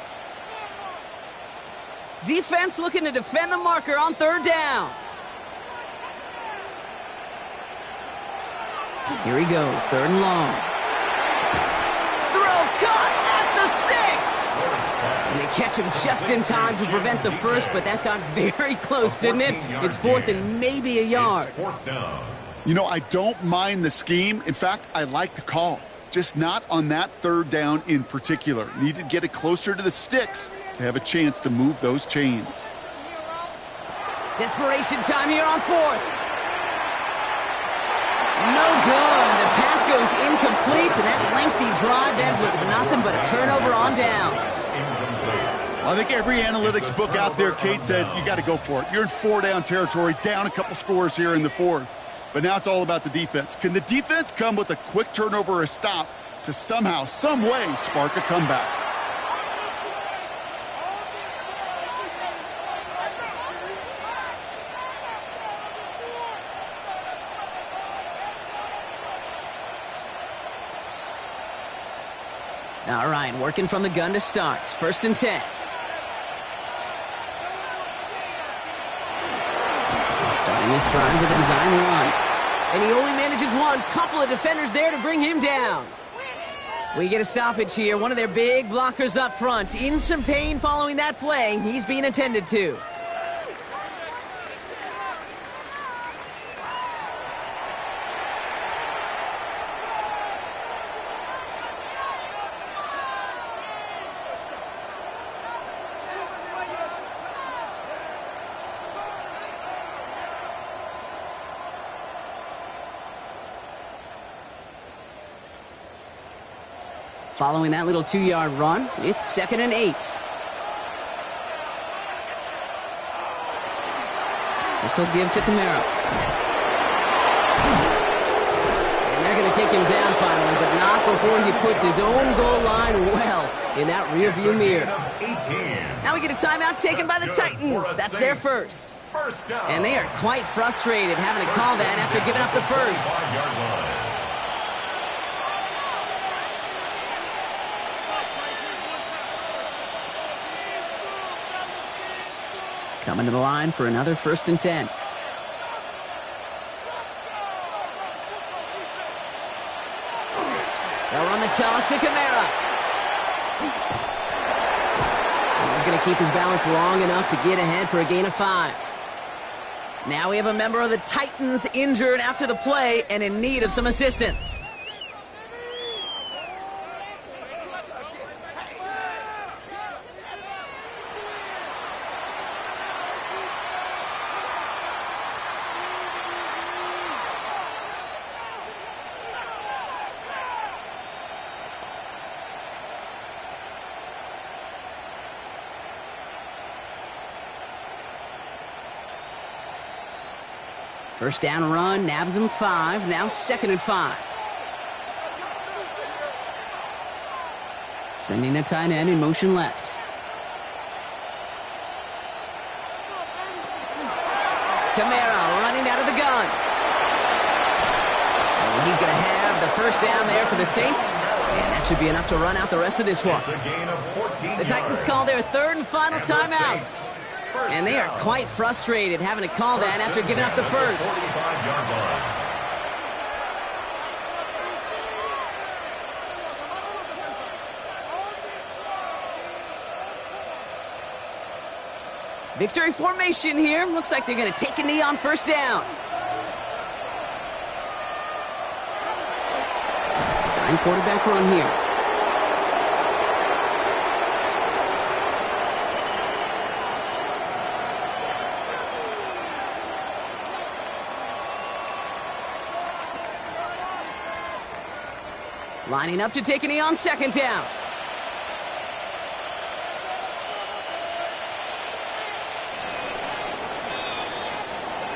Defense looking to defend the marker on third down. Here he goes, third and long. Throw caught at the 6. And they catch him just in time to prevent the first, but that got very close, didn't it? It's fourth and maybe a yard. You know, I don't mind the scheme. In fact, I like the call. Just not on that third down in particular. Need to get it closer to the sticks to have a chance to move those chains. Desperation time here on fourth. No good. The pass goes incomplete, and that lengthy drive ends with nothing but a turnover on downs. Well, I think every analytics book out there, Kate, said you got to go for it. You're in 4-down territory, down a couple scores here in the fourth. But now it's all about the defense. Can the defense come with a quick turnover or a stop to somehow, some way, spark a comeback? All right, working from the gun to start. First and 10. Starting this drive with a design run. And he only manages one. Couple of defenders there to bring him down. We get a stoppage here. One of their big blockers up front. In some pain following that play. He's being attended to. Following that little 2-yard run, it's second and 8. This will give to Camara. And they're going to take him down finally, but not before he puts his own goal line well in that rearview mirror. Now we get a timeout taken by the Titans. That's their first. And they are quite frustrated having to call that after giving up the first. Coming to the line for another first and 10. They'll run the toss to Camara. He's going to keep his balance long enough to get ahead for a gain of 5. Now we have a member of the Titans injured after the play and in need of some assistance. First down run, nabs him 5, now second and 5. Sending the tight end in motion left. Camara running out of the gun. And he's going to have the first down there for the Saints. And that should be enough to run out the rest of this one. The Titans call their third and final timeout. And they are quite frustrated having to call that after giving up the first. Victory formation here. Looks like they're going to take a knee on first down. Design quarterback run here. Lining up to take a knee on second down.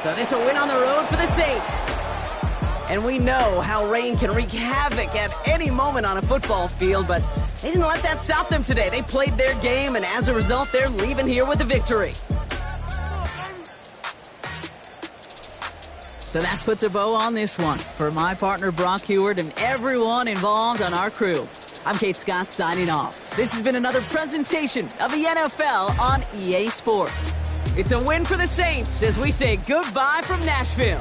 So this a win on the road for the Saints. And we know how rain can wreak havoc at any moment on a football field, but they didn't let that stop them today. They played their game, and as a result, they're leaving here with a victory. So that puts a bow on this one. For my partner Brock Heward and everyone involved on our crew, I'm Kate Scott signing off. This has been another presentation of the NFL on EA Sports. It's a win for the Saints as we say goodbye from Nashville.